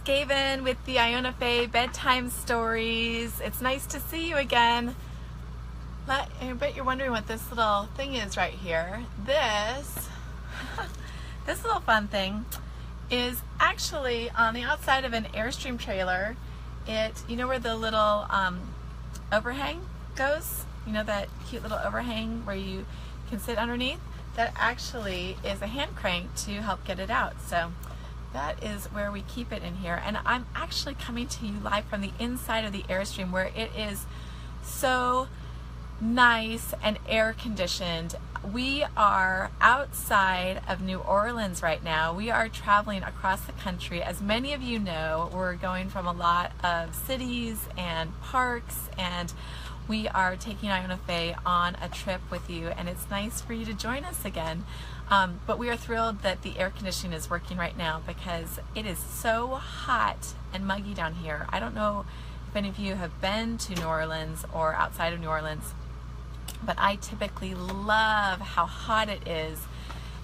Gayvin with the Iona Fay Bedtime Stories. It's nice to see you again. I bet you're wondering what this little thing is right here. This little fun thing is actually on the outside of an Airstream trailer. You know where the little overhang goes? You know that cute little overhang where you can sit underneath? That actually is a hand crank to help get it out. So that is where we keep it in here. And I'm actually coming to you live from the inside of the Airstream, where it is so nice and air conditioned. We are outside of New Orleans right now. We are traveling across the country. As many of you know, we're going from a lot of cities and parks, and we are taking Iona Fay on a trip with you, and it's nice for you to join us again. But we are thrilled that the air conditioning is working right now because it is so hot and muggy down here. I don't know if any of you have been to New Orleans or outside of New Orleans, but I typically love how hot it is,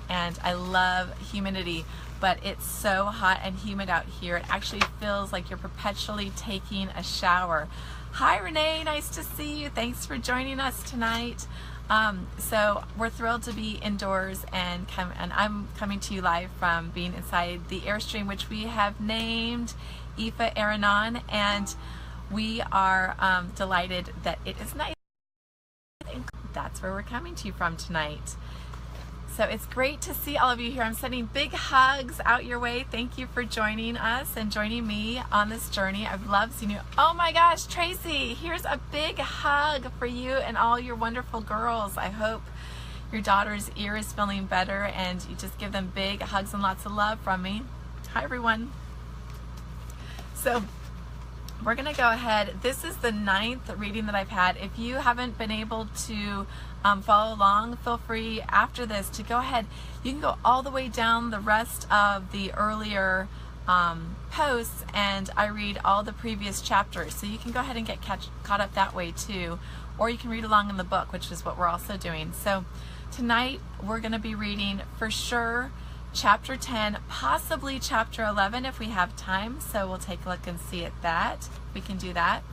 and I love humidity, but it's so hot and humid out here. It actually feels like you're perpetually taking a shower. Hi Renee, nice to see you. Thanks for joining us tonight. So we're thrilled to be indoors, and I'm coming to you live from being inside the Airstream, which we have named Ifa Aranon, and we are delighted that it is nice. That's where we're coming to you from tonight. So it's great to see all of you here. I'm sending big hugs out your way. Thank you for joining us and joining me on this journey. I've loved seeing you. Oh my gosh, Tracy, here's a big hug for you and all your wonderful girls. I hope your daughter's ear is feeling better, and you just give them big hugs and lots of love from me. Hi everyone. So we're gonna go ahead. This is the 9th reading that I've had. If you haven't been able to follow along, feel free after this to go ahead. You can go all the way down the rest of the earlier posts, and I read all the previous chapters. So you can go ahead and get caught up that way too, or you can read along in the book, which is what we're also doing. So tonight we're going to be reading for sure chapter 10, possibly chapter 11 if we have time. So we'll take a look and see at that. We can do that.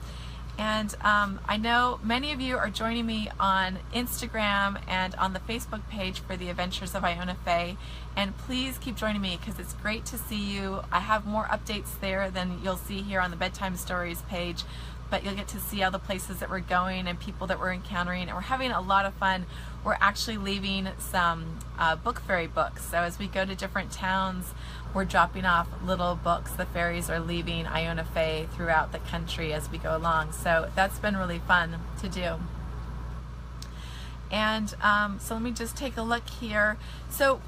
And I know many of you are joining me on Instagram and on the Facebook page for the Adventures of Iona Fay, and please keep joining me because it's great to see you. I have more updates there than you'll see here on the Bedtime Stories page, but you'll get to see all the places that we're going and people that we're encountering, and we're having a lot of fun. We're actually leaving some book fairy books. So as we go to different towns, we're dropping off little books. The fairies are leaving Iona Fay throughout the country as we go along. So that's been really fun to do. And so let me just take a look here. So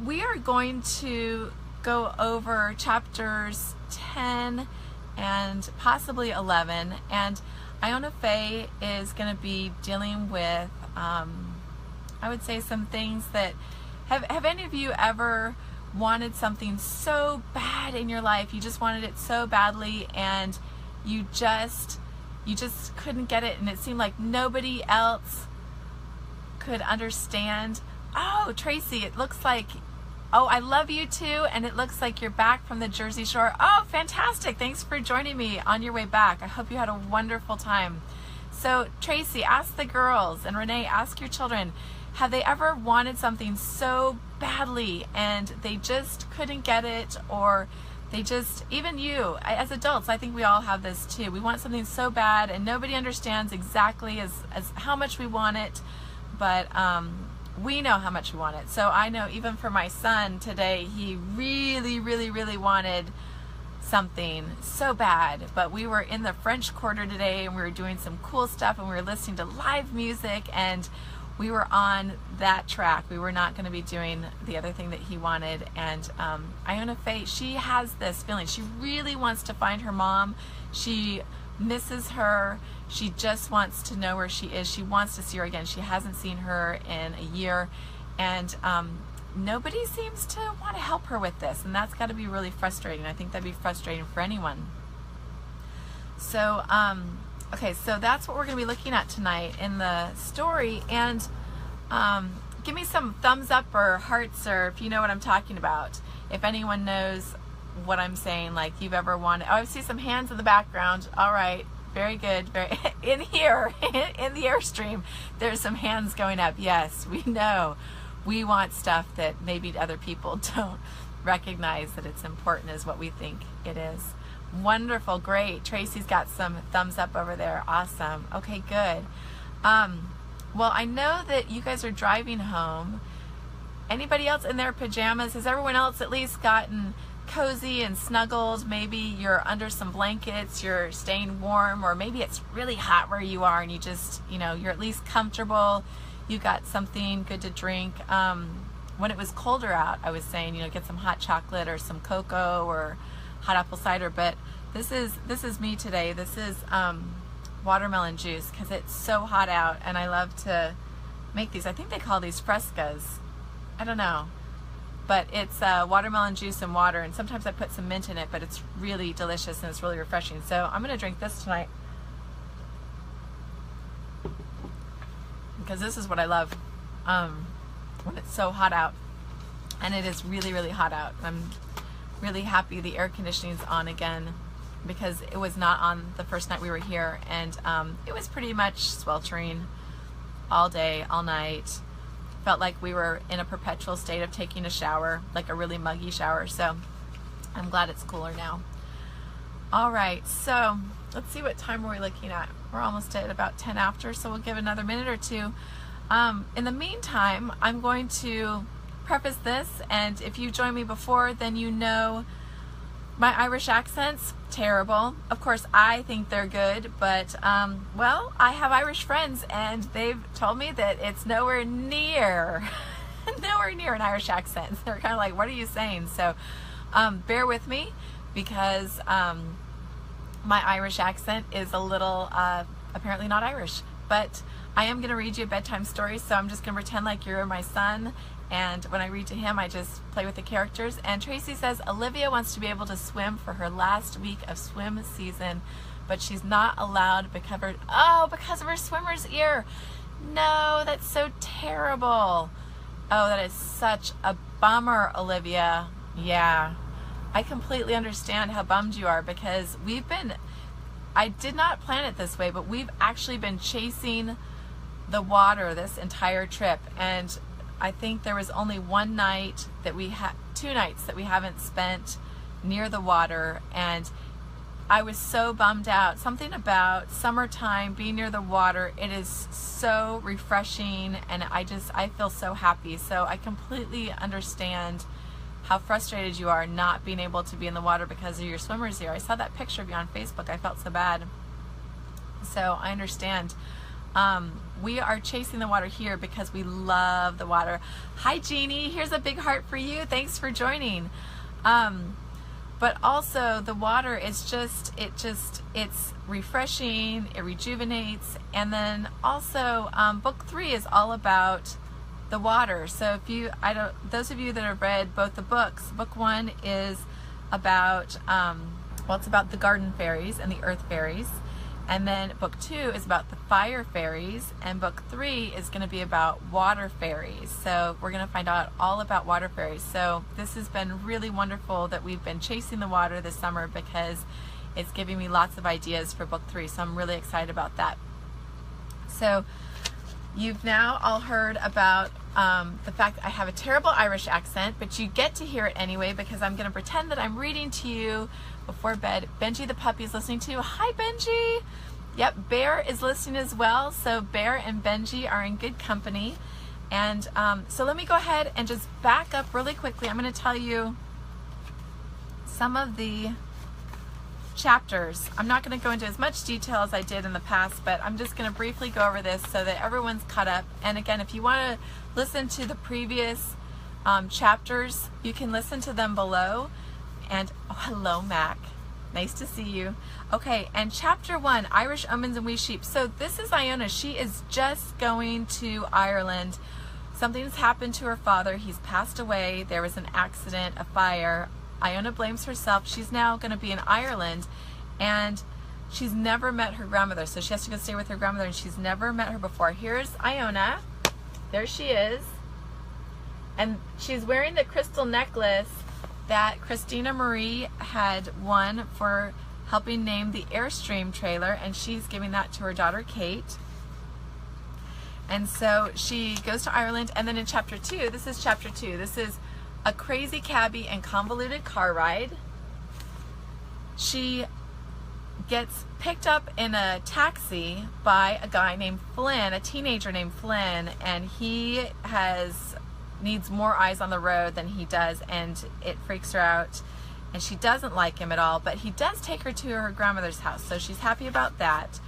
we are going to go over chapters 10 and possibly 11. And Iona Fay is going to be dealing with, I would say, some things that, have any of you ever wanted something so bad in your life? You just wanted it so badly, and you just couldn't get it, and it seemed like nobody else could understand. Oh, Tracy, it looks like, oh, I love you too, and it looks like you're back from the Jersey Shore. Oh, fantastic. Thanks for joining me on your way back. I hope you had a wonderful time. So Tracy, ask the girls, and Renee, ask your children, have they ever wanted something so badly and they just couldn't get it, or they just, even you, as adults, I think we all have this too. We want something so bad and nobody understands exactly as how much we want it, but we know how much we want it. So I know even for my son today, he really, really, really wanted something so bad, but we were in the French Quarter today and we were doing some cool stuff, and we were listening to live music, and we were on that track. We were not going to be doing the other thing that he wanted. And Iona Fay, she has this feeling. She really wants to find her mom. She misses her. She just wants to know where she is. She wants to see her again. She hasn't seen her in a year. And nobody seems to want to help her with this. And that's got to be really frustrating. I think that'd be frustrating for anyone. So, okay, so that's what we're going to be looking at tonight in the story. And give me some thumbs up or hearts, or if you know what I'm talking about. If anyone knows what I'm saying, like you've ever wanted. Oh, I see some hands in the background. All right, very good. Very in here, in the Airstream, there's some hands going up. Yes, we know. We want stuff that maybe other people don't recognize that it's important as what we think it is. Wonderful, great. Tracy's got some thumbs up over there. Awesome. Okay, good. Well, I know that you guys are driving home. Anybody else in their pajamas? Has everyone else at least gotten cozy and snuggled? Maybe you're under some blankets, you're staying warm, or maybe it's really hot where you are and you just, you know, you're at least comfortable. You got something good to drink. When it was colder out, I was saying, you know, get some hot chocolate or some cocoa or hot apple cider, but this is me today. This is watermelon juice because it's so hot out and I love to make these. I think they call these frescas. I don't know, but it's watermelon juice and water, and sometimes I put some mint in it, but it's really delicious and it's really refreshing. So I'm gonna drink this tonight because this is what I love when it's so hot out, and it is really, really hot out. I'm really happy the air conditioning's on again because it was not on the first night we were here, and it was pretty much sweltering all day, all night. Felt like we were in a perpetual state of taking a shower, like a really muggy shower. So I'm glad it's cooler now. All right, so let's see, what time are we looking at? We're almost at about 10 after, so we'll give another minute or two. In the meantime, I'm going to preface this, and if you joined me before, then you know my Irish accent's terrible. Of course, I think they're good, but well, I have Irish friends and they've told me that it's nowhere near nowhere near an Irish accent. They're kind of like, what are you saying? So bear with me because my Irish accent is a little apparently not Irish, but I am going to read you a bedtime story, so I'm just going to pretend like you're my son. And when I read to him, I just play with the characters. And Tracy says, Olivia wants to be able to swim for her last week of swim season, but she's not allowed because of her swimmer's ear. No, that's so terrible. Oh, that is such a bummer, Olivia. Yeah, I completely understand how bummed you are because I did not plan it this way, but we've actually been chasing the water this entire trip, and I think there was only one night that two nights that we haven't spent near the water, and I was so bummed out. Something about summertime, being near the water, it is so refreshing, and I feel so happy. So I completely understand how frustrated you are not being able to be in the water because of your swimmer's ear. I saw that picture of you on Facebook. I felt so bad. So I understand. We are chasing the water here because we love the water. Hi Jeannie, here's a big heart for you. Thanks for joining. But also the water is it's refreshing, it rejuvenates, and then also book 3 is all about the water. So if those of you that have read both the books, book 1 is about it's about the garden fairies and the earth fairies. And then book 2 is about the fire fairies, and book 3 is going to be about water fairies. So we're going to find out all about water fairies. So this has been really wonderful that we've been chasing the water this summer because it's giving me lots of ideas for book 3. So I'm really excited about that. So you've now all heard about the fact that I have a terrible Irish accent, but you get to hear it anyway because I'm going to pretend that I'm reading to you before bed. Benji the puppy is listening too. Hi Benji. Yep, Bear is listening as well. So Bear and Benji are in good company. And so let me go ahead and just back up really quickly. I'm going to tell you some of the chapters. I'm not going to go into as much detail as I did in the past, but I'm just going to briefly go over this so that everyone's caught up. And again, if you want to listen to the previous chapters, you can listen to them below. And oh, hello Mac, nice to see you. Okay, and chapter 1, Irish omens and wee sheep. So this is Iona. She is just going to Ireland. Something's happened to her father. He's passed away. There was an accident, a fire. Iona blames herself. She's now going to be in Ireland, and she's never met her grandmother, so she has to go stay with her grandmother, and she's never met her before. Here's Iona. There she is. And she's wearing the crystal necklace that Christina Marie had won for helping name the Airstream trailer, and she's giving that to her daughter Kate. And so she goes to Ireland, and then in chapter 2, this is chapter 2, this is a crazy cabbie and convoluted car ride. She gets picked up in a taxi by a guy named Flynn, a teenager named Flynn, and he needs more eyes on the road than he does, and it freaks her out, and she doesn't like him at all, but he does take her to her grandmother's house, so she's happy about that.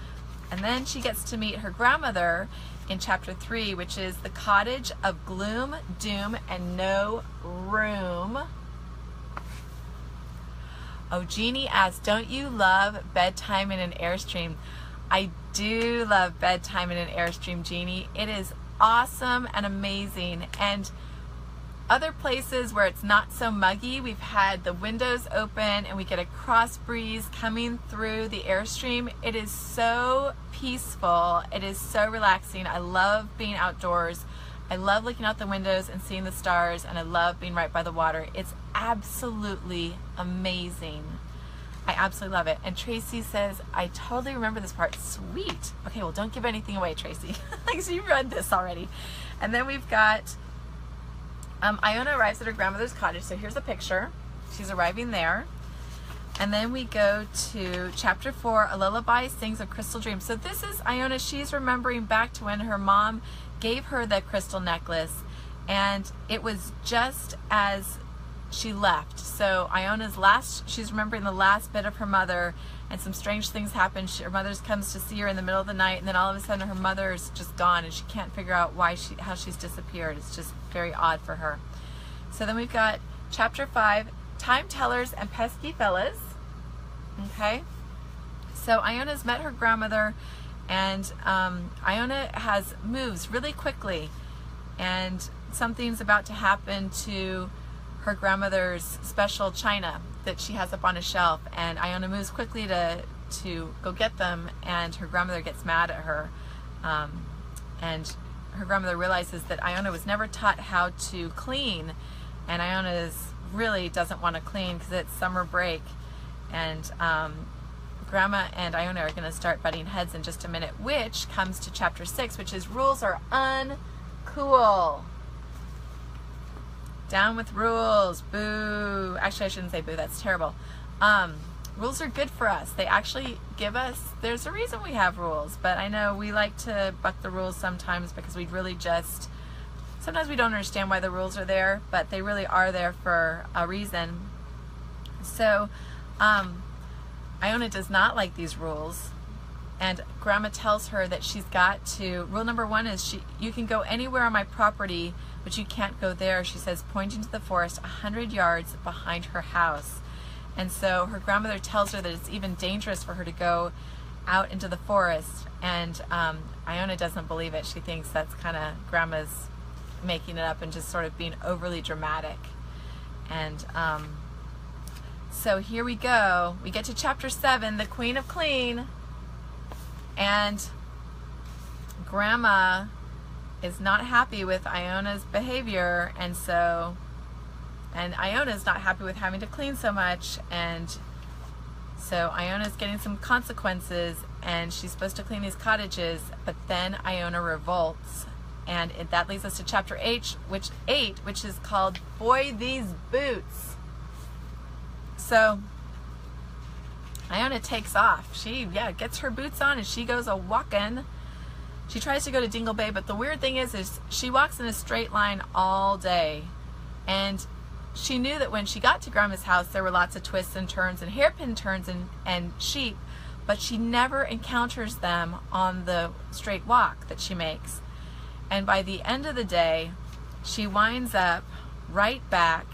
And then she gets to meet her grandmother in chapter 3, which is the cottage of gloom, doom, and no room. Oh, Jeannie asks, don't you love bedtime in an Airstream? I do love bedtime in an Airstream, Jeannie. It is awesome and amazing. And other places where it's not so muggy, we've had the windows open and we get a cross breeze coming through the Airstream. It is so peaceful. It is so relaxing. I love being outdoors. I love looking out the windows and seeing the stars, and I love being right by the water. It's absolutely amazing. I absolutely love it. And Tracy says, I totally remember this part. Sweet. Okay, well, don't give anything away, Tracy. Like, so you read this already. And then we've got Iona arrives at her grandmother's cottage. So here's a picture. She's arriving there. And then we go to chapter 4, A Lullaby Sings of Crystal Dreams. So this is Iona. She's remembering back to when her mom gave her the crystal necklace, and it was just as she left. So Iona's she's remembering the last bit of her mother, and some strange things happen. Her mother comes to see her in the middle of the night, and then all of a sudden her mother's just gone, and she can't figure out how she's disappeared. It's just very odd for her. So then we've got chapter 5, Time Tellers and Pesky Fellas. Okay, so Iona's met her grandmother, and Iona moves really quickly, and something's about to happen to her grandmother's special china that she has up on a shelf, and Iona moves quickly to go get them, and her grandmother gets mad at her, and her grandmother realizes that Iona was never taught how to clean, and Iona really doesn't want to clean because it's summer break, and Grandma and Iona are going to start butting heads in just a minute, which comes to chapter 6, which is rules are uncool. Down with rules. Boo. Actually, I shouldn't say boo. That's terrible. Rules are good for us. They actually give us, there's a reason we have rules, but I know we like to buck the rules sometimes because we really sometimes we don't understand why the rules are there, but they really are there for a reason. So, Iona does not like these rules, and Grandma tells her that she's got to, rule number 1 is you can go anywhere on my property, but you can't go there, she says, pointing to the forest 100 yards behind her house. And so her grandmother tells her that it's even dangerous for her to go out into the forest, and Iona doesn't believe it. She thinks that's kind of Grandma's making it up and just sort of being overly dramatic. And so here we go. We get to chapter 7, the Queen of Clean, and Grandma is not happy with Iona's behavior, and Iona's not happy with having to clean so much, and so Iona's getting some consequences, and she's supposed to clean these cottages, but then Iona revolts, and that leads us to chapter 8, which is called Boy These Boots. So Iona takes off. She gets her boots on and she goes a walking. She tries to go to Dingle Bay, but the weird thing is she walks in a straight line all day, and she knew that when she got to Grandma's house there were lots of twists and turns and hairpin turns and sheep, but she never encounters them on the straight walk that she makes. And by the end of the day she winds up right back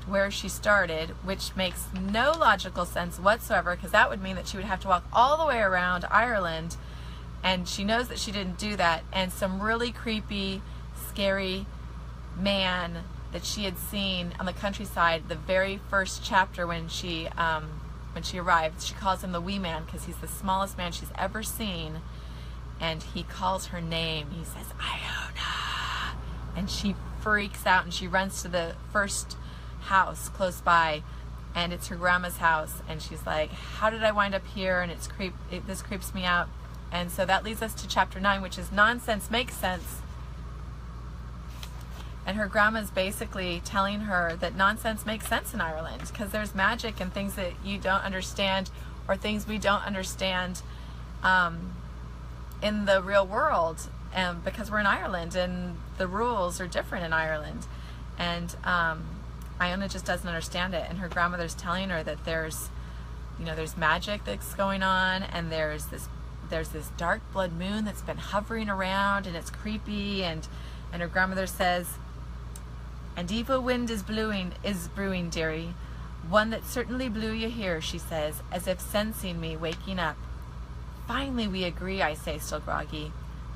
where she started, which makes no logical sense whatsoever, because that would mean that she would have to walk all the way around Ireland, and she knows that she didn't do that, and some really creepy, scary man that she had seen on the countryside the very first chapter when she arrived. She calls him the wee man because he's the smallest man she's ever seen, and he calls her name. He says, Iona, and she freaks out and she runs to the first house close by, and it's her grandma's house, and she's like, how did I wind up here? And this creeps me out. And so that leads us to chapter 9, which is Nonsense Makes Sense. And her grandma's basically telling her that nonsense makes sense in Ireland because there's magic and things that you don't understand, or things we don't understand in the real world, because we're in Ireland and the rules are different in Ireland. And Iona just doesn't understand it, and her grandmother's telling her that there's magic that's going on, and there's this dark blood moon that's been hovering around, and it's creepy. And her grandmother says, "An evil wind is brewing, dearie. One that certainly blew you here," she says, as if sensing me waking up. "Finally we agree," I say, still groggy.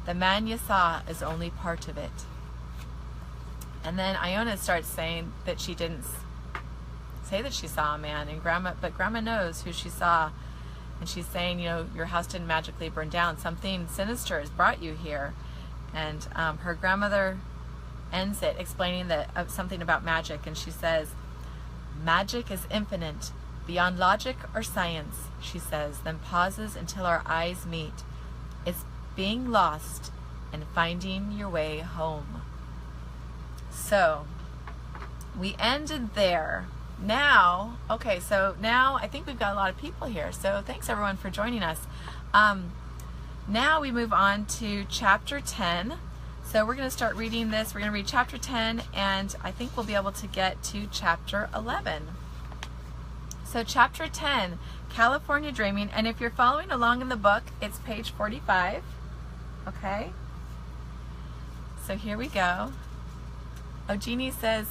"The man you saw is only part of it." And then Iona starts saying that she didn't say that she saw a man, but Grandma knows who she saw. And she's saying, your house didn't magically burn down. Something sinister has brought you here. And her grandmother ends it explaining something about magic, and she says, "Magic is infinite, beyond logic or science," she says, then pauses until our eyes meet. "It's being lost and finding your way home." So we ended there. Now, okay, so now I think we've got a lot of people here, so thanks everyone for joining us. Now we move on to chapter 10. So we're going to start reading this. We're going to read chapter 10, and I think we'll be able to get to chapter 11. So chapter 10, California Dreaming, and if you're following along in the book, it's page 45. Okay? So here we go. Oh, Jeannie says,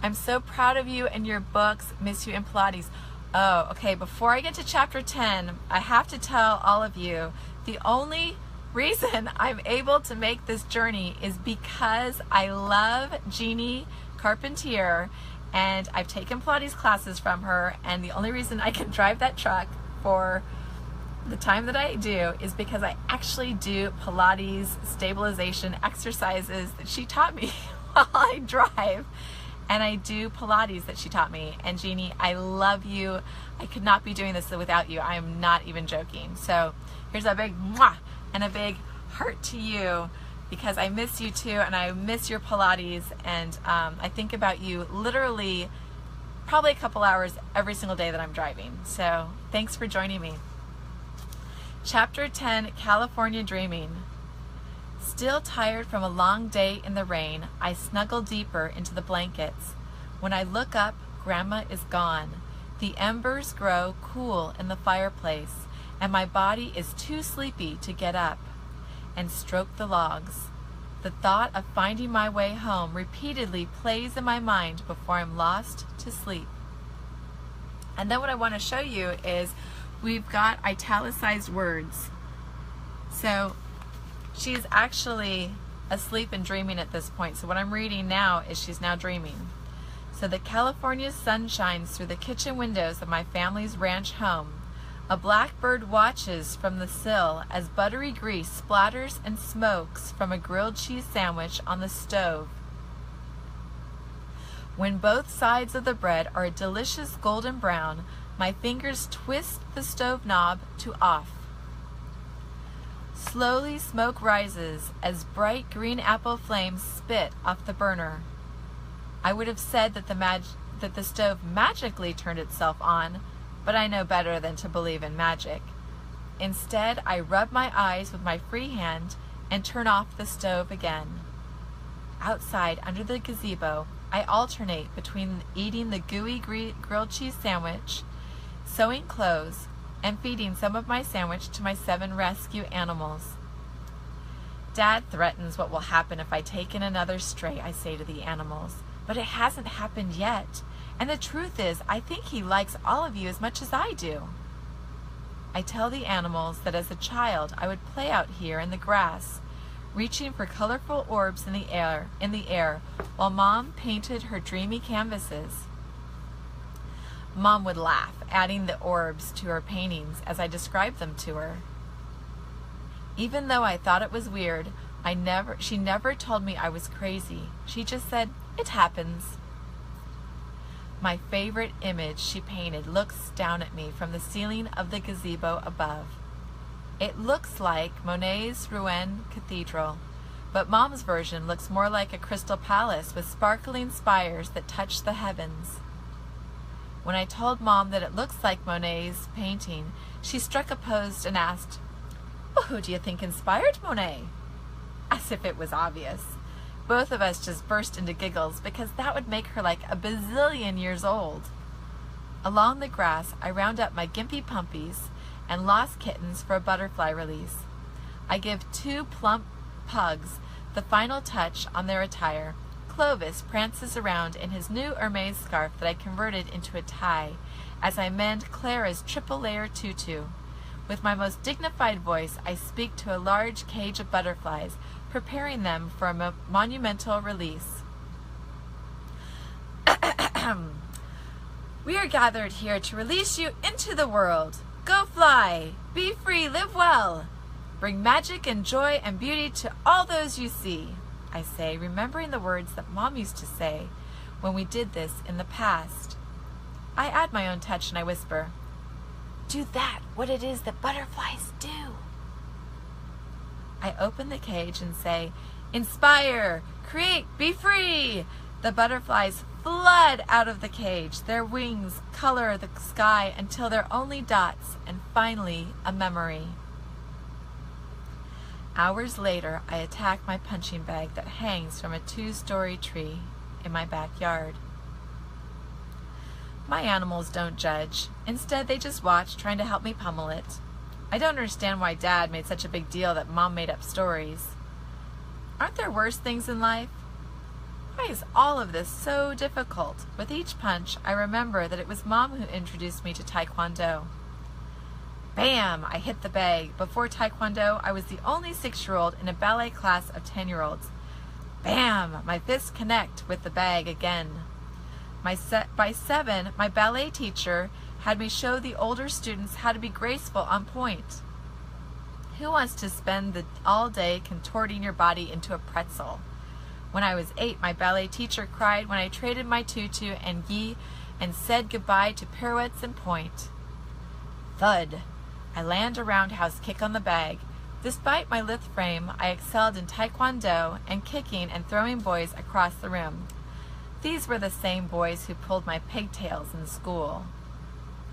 "I'm so proud of you and your books. Miss you in Pilates." Oh, okay. Before I get to chapter 10, I have to tell all of you, the only reason I'm able to make this journey is because I love Jeannie Carpentier, and I've taken Pilates classes from her, and the only reason I can drive that truck for the time that I do is because I actually do Pilates stabilization exercises that she taught me while I drive. And I do Pilates that she taught me. And Jeannie, I love you. I could not be doing this without you. I am not even joking. So here's a big mwah and a big heart to you, because I miss you too, and I miss your Pilates, and I think about you literally probably a couple hours every single day that I'm driving. So thanks for joining me. Chapter 10, California Dreaming. Still tired from a long day in the rain, I snuggle deeper into the blankets. When I look up, Grandma is gone. The embers grow cool in the fireplace, and my body is too sleepy to get up and stroke the logs. The thought of finding my way home repeatedly plays in my mind before I'm lost to sleep. And then what I want to show you is we've got italicized words. So she's actually asleep and dreaming at this point. So what I'm reading now is she's now dreaming. So the California sun shines through the kitchen windows of my family's ranch home. A blackbird watches from the sill as buttery grease splatters and smokes from a grilled cheese sandwich on the stove. When both sides of the bread are a delicious golden brown, my fingers twist the stove knob to off. Slowly smoke rises as bright green apple flames spit off the burner. I would have said that the stove magically turned itself on, but I know better than to believe in magic. Instead, I rub my eyes with my free hand and turn off the stove again. Outside, under the gazebo, I alternate between eating the gooey grilled cheese sandwich, sewing clothes, and feeding some of my sandwich to my 7 rescue animals. Dad threatens what will happen if I take in another stray, I say to the animals, but it hasn't happened yet. And the truth is, I think he likes all of you as much as I do. I tell the animals that as a child I would play out here in the grass, reaching for colorful orbs in the air, while Mom painted her dreamy canvases. Mom would laugh, adding the orbs to her paintings as I described them to her. Even though I thought it was weird, she never told me I was crazy. She just said, "It happens." My favorite image she painted looks down at me from the ceiling of the gazebo above. It looks like Monet's Rouen Cathedral, but Mom's version looks more like a crystal palace with sparkling spires that touch the heavens. When I told Mom that it looks like Monet's painting, she struck a pose and asked, "Well, who do you think inspired Monet?" As if it was obvious. Both of us just burst into giggles because that would make her like a bazillion years old. Along the grass, I round up my gimpy pumpies and lost kittens for a butterfly release. I give 2 plump pugs the final touch on their attire. Clovis prances around in his new Hermes scarf that I converted into a tie as I mend Clara's triple-layer tutu. With my most dignified voice, I speak to a large cage of butterflies, preparing them for a monumental release. We are gathered here to release you into the world. Go fly, be free, live well. Bring magic and joy and beauty to all those you see, I say, remembering the words that Mom used to say when we did this in the past. I add my own touch and I whisper, "Do that, what it is that butterflies do." I open the cage and say, "Inspire, create, be free." The butterflies flood out of the cage. Their wings color the sky until they're only dots and finally a memory. Hours later, I attack my punching bag that hangs from a 2-story tree in my backyard. My animals don't judge. Instead, they just watch, trying to help me pummel it. I don't understand why Dad made such a big deal that Mom made up stories. Aren't there worse things in life? Why is all of this so difficult? With each punch, I remember that it was Mom who introduced me to Taekwondo. Bam! I hit the bag. Before Taekwondo, I was the only 6-year-old in a ballet class of 10-year-olds. Bam! My fists connect with the bag again. By 7, my ballet teacher had me show the older students how to be graceful on point. Who wants to spend all day contorting your body into a pretzel? When I was 8, my ballet teacher cried when I traded my tutu and gi and said goodbye to pirouettes and point. Thud! I land a roundhouse kick on the bag. Despite my lithe frame, I excelled in Taekwondo and kicking and throwing boys across the room. These were the same boys who pulled my pigtails in school.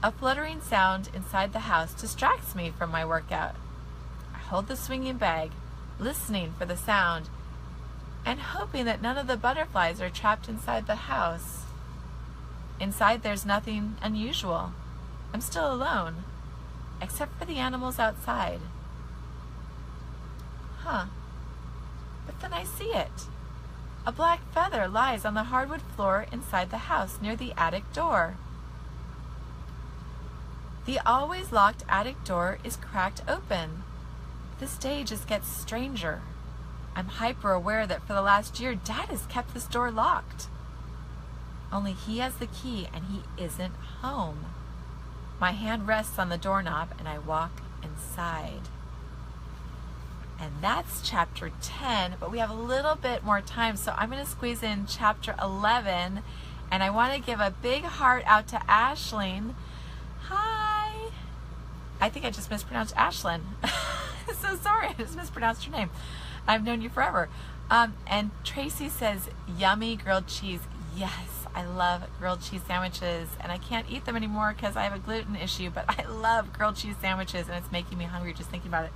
A fluttering sound inside the house distracts me from my workout. I hold the swinging bag, listening for the sound, and hoping that none of the butterflies are trapped inside the house. Inside there's nothing unusual. I'm still alone, except for the animals outside. But then I see it. A black feather lies on the hardwood floor inside the house near the attic door. The always locked attic door is cracked open. This day just gets stranger. I'm hyper aware that for the last year, Dad has kept this door locked. Only he has the key and he isn't home. My hand rests on the doorknob and I walk inside. And that's chapter 10, but we have a little bit more time, so I'm going to squeeze in chapter 11, and I want to give a big heart out to Aisling. Hi! I think I just mispronounced Ashlyn. So sorry, I just mispronounced your name. I've known you forever. And Tracy says, yummy grilled cheese. Yes, I love grilled cheese sandwiches, and I can't eat them anymore because I have a gluten issue, but I love grilled cheese sandwiches, and it's making me hungry just thinking about it.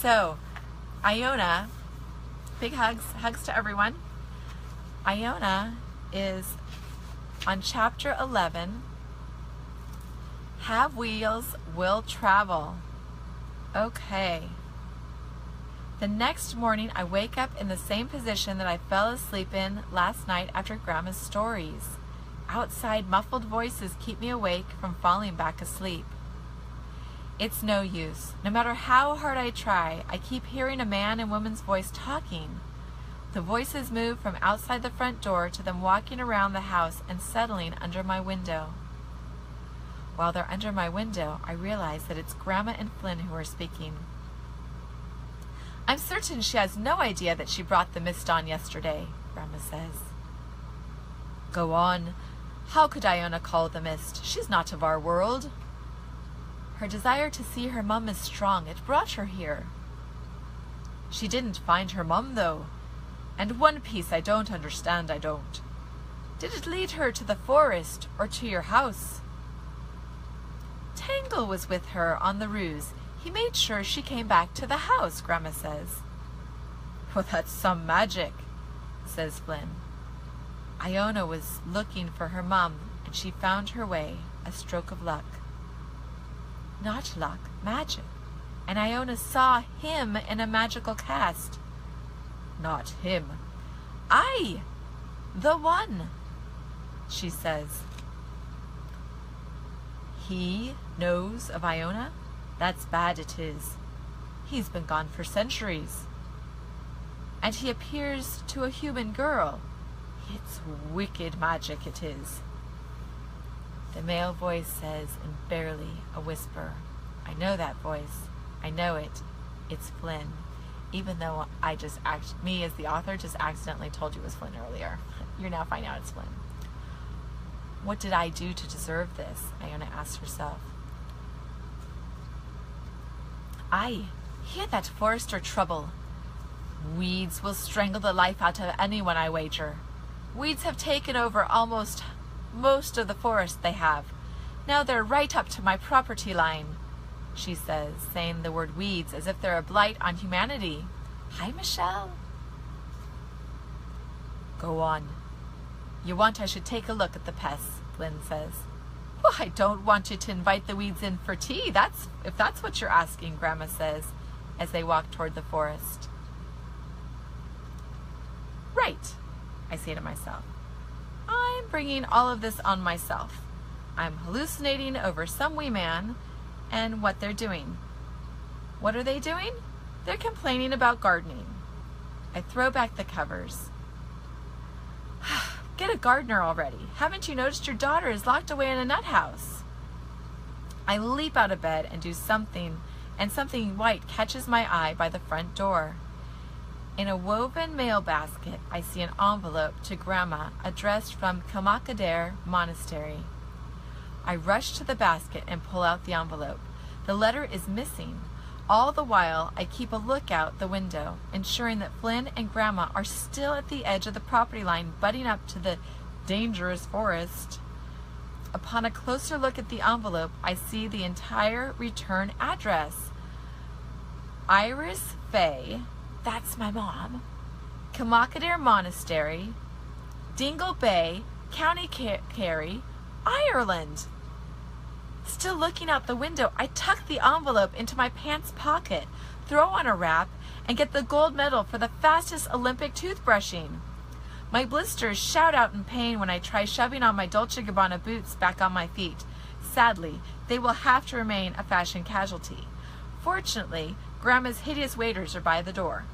So, Iona, big hugs to everyone. Iona is on chapter 11, Have Wheels, Will Travel. Okay. The next morning, I wake up in the same position that I fell asleep in last night after Grandma's stories. Outside, muffled voices keep me awake from falling back asleep. It's no use. No matter how hard I try, I keep hearing a man and woman's voice talking. The voices move from outside the front door to them walking around the house and settling under my window. While they're under my window, I realize that it's Grandma and Flynn who are speaking. I'm certain she has no idea that she brought the mist on yesterday, Grandma says. Go on. How could Iona call the mist? She's not of our world. Her desire to see her mum is strong. It brought her here. She didn't find her mum, though. And one piece I don't understand, I don't. Did it lead her to the forest or to your house? Tangle was with her on the ruse. He made sure she came back to the house, Grandma says. Well, that's some magic, says Flynn. Iona was looking for her mum, and she found her way, a stroke of luck. Not luck, magic. And Iona saw him in a magical cast. Not him. I, the one, she says. He knows of Iona? That's bad it is. He's been gone for centuries. And he appears to a human girl. It's wicked magic it is. The male voice says in barely a whisper, I know that voice. I know it. It's Flynn. Even though me as the author just accidentally told you it was Flynn earlier. You're now finding out it's Flynn. What did I do to deserve this? Iona asks herself. Aye, he had that forester trouble. Weeds will strangle the life out of anyone, I wager. Weeds have taken over most of the forest they have. Now they're right up to my property line, she says, saying the word weeds as if they're a blight on humanity. Hi, Michelle. Go on. You want I should take a look at the pests, Flynn says. Well, I don't want you to invite the weeds in for tea. If that's what you're asking, Grandma says, as they walk toward the forest. Right, I say to myself. I'm bringing all of this on myself. I'm hallucinating over some wee man and what they're doing. What are they doing? They're complaining about gardening. I throw back the covers. Get a gardener already. Haven't you noticed your daughter is locked away in a nut house? I leap out of bed and do something, and something white catches my eye by the front door. In a woven mail basket, I see an envelope to Grandma addressed from Cider Monastery. I rush to the basket and pull out the envelope. The letter is missing. All the while, I keep a look out the window, ensuring that Flynn and Grandma are still at the edge of the property line, butting up to the dangerous forest. Upon a closer look at the envelope, I see the entire return address. Iris Fay, that's my mom, Cider Monastery, Dingle Bay, County Kerry, Ireland. Still looking out the window, I tuck the envelope into my pants pocket, throw on a wrap, and get the gold medal for the fastest Olympic toothbrushing. My blisters shout out in pain when I try shoving on my Dolce & Gabbana boots back on my feet. Sadly, they will have to remain a fashion casualty. Fortunately, Grandma's hideous waiters are by the door.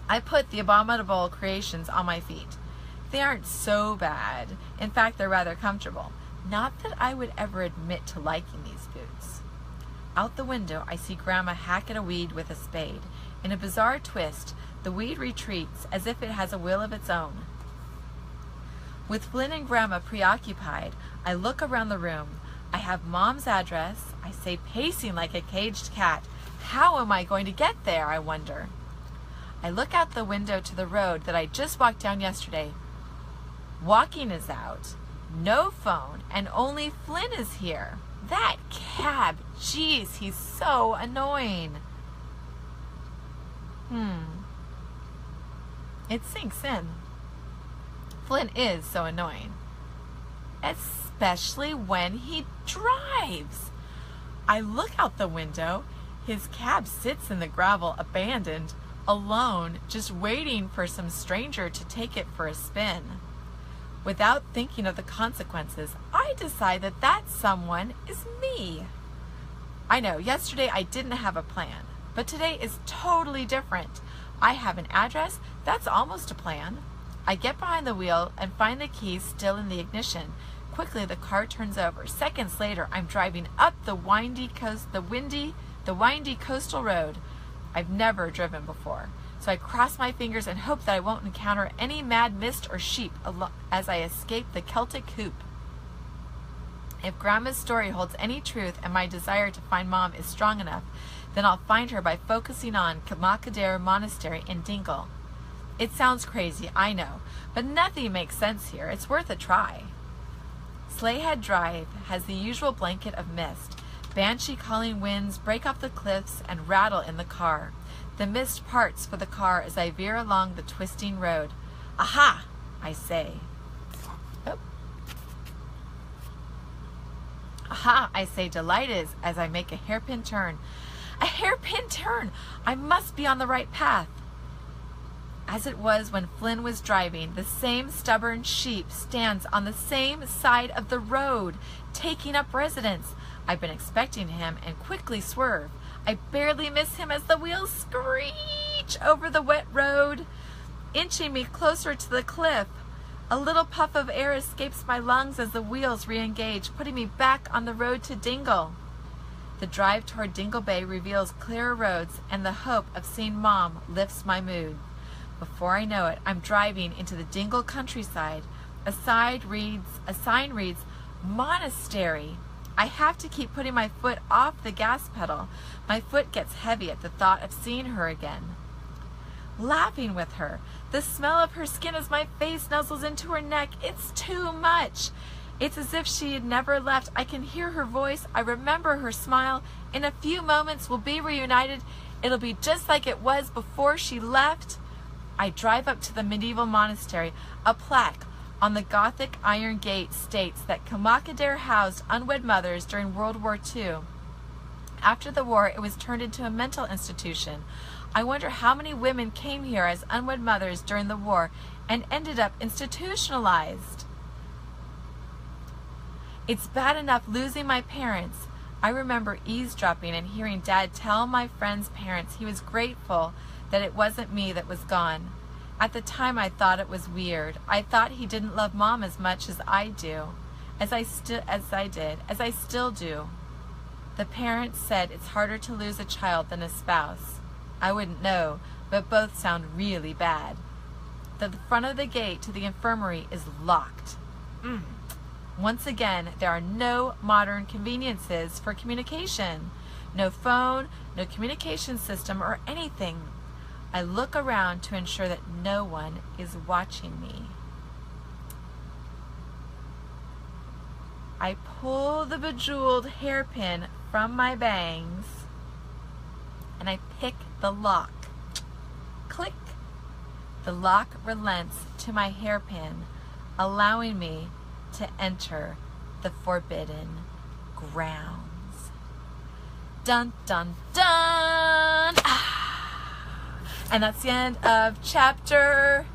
I put the abominable creations on my feet. They aren't so bad. In fact, they're rather comfortable. Not that I would ever admit to liking these boots. Out the window, I see Grandma hack at a weed with a spade. In a bizarre twist, the weed retreats as if it has a will of its own. With Flynn and Grandma preoccupied, I look around the room. I have Mom's address. I say, pacing like a caged cat. How am I going to get there, I wonder? I look out the window to the road that I just walked down yesterday. Walking is out. No phone, and only Flynn is here. That cab, jeez, he's so annoying. It sinks in. Flynn is so annoying. Especially when he drives. I look out the window. His cab sits in the gravel, abandoned, alone, just waiting for some stranger to take it for a spin. Without thinking of the consequences, I decide that that someone is me. I know, yesterday I didn't have a plan, but today is totally different. I have an address, that's almost a plan. I get behind the wheel and find the keys still in the ignition. Quickly, the car turns over. Seconds later, I'm driving up the windy coastal road I've never driven before. So I cross my fingers and hope that I won't encounter any mad mist or sheep as I escape the Celtic hoop. If Grandma's story holds any truth and my desire to find Mom is strong enough, then I'll find her by focusing on Kamakadare Monastery in Dingle. It sounds crazy, I know, but nothing makes sense here. It's worth a try. Sleighhead Drive has the usual blanket of mist. Banshee-calling winds break off the cliffs and rattle in the car. The mist parts for the car as I veer along the twisting road. Aha! I say. Oh. Aha! I say, delighted as I make a hairpin turn. A hairpin turn! I must be on the right path. As it was when Flynn was driving, the same stubborn sheep stands on the same side of the road, taking up residence. I've been expecting him and quickly swerve. I barely miss him as the wheels screech over the wet road, inching me closer to the cliff. A little puff of air escapes my lungs as the wheels re-engage, putting me back on the road to Dingle. The drive toward Dingle Bay reveals clearer roads, and the hope of seeing Mom lifts my mood. Before I know it, I'm driving into the Dingle countryside. A sign reads, Monastery. I have to keep putting my foot off the gas pedal. My foot gets heavy at the thought of seeing her again. Laughing with her. The smell of her skin as my face nuzzles into her neck. It's too much. It's as if she had never left. I can hear her voice. I remember her smile. In a few moments we'll be reunited. It'll be just like it was before she left. I drive up to the medieval monastery. A plaque on the Gothic iron gate states that Kamakadare housed unwed mothers during World War II. After the war, it was turned into a mental institution. I wonder how many women came here as unwed mothers during the war and ended up institutionalized. It's bad enough losing my parents. I remember eavesdropping and hearing Dad tell my friend's parents he was grateful that it wasn't me that was gone. At the time I thought it was weird. I thought he didn't love Mom as much as I do, as I still do. The parents said it's harder to lose a child than a spouse. I wouldn't know, but both sound really bad. The front of the gate to the infirmary is locked. Once again, there are no modern conveniences for communication. No phone, no communication system or anything. I look around to ensure that no one is watching me. I pull the bejeweled hairpin from my bangs and I pick the lock. Click. The lock relents to my hairpin, allowing me to enter the forbidden grounds. Dun, dun, dun! And that's the end of chapter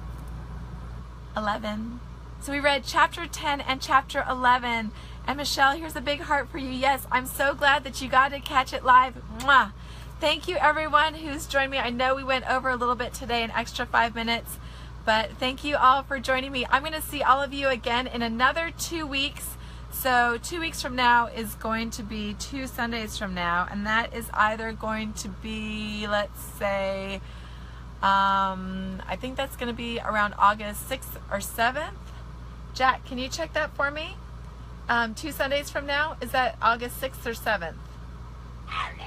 11. So we read chapter 10 and chapter 11. And Michelle, here's a big heart for you. Yes, I'm so glad that you got to catch it live. Mwah! Thank you everyone who's joined me. I know we went over a little bit today, an extra 5 minutes. But thank you all for joining me. I'm going to see all of you again in another 2 weeks. So 2 weeks from now is going to be 2 Sundays from now. And that is either going to be, let's say, I think that's going to be around August 6th or 7th. Jack, can you check that for me? 2 Sundays from now, is that August 6th or 7th? I don't know.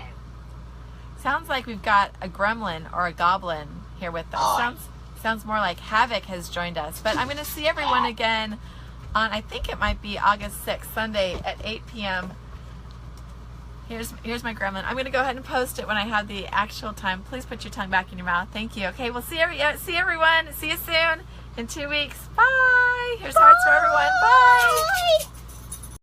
Sounds like we've got a gremlin or a goblin here with us. Sounds more like Havoc has joined us. But I'm going to see everyone again on, I think it might be August 6th, Sunday at 8 p.m. Here's my gremlin. I'm going to go ahead and post it when I have the actual time. Please put your tongue back in your mouth. Thank you. Okay, we'll see everyone. See you soon in 2 weeks. Bye. Here's hearts for everyone. Bye.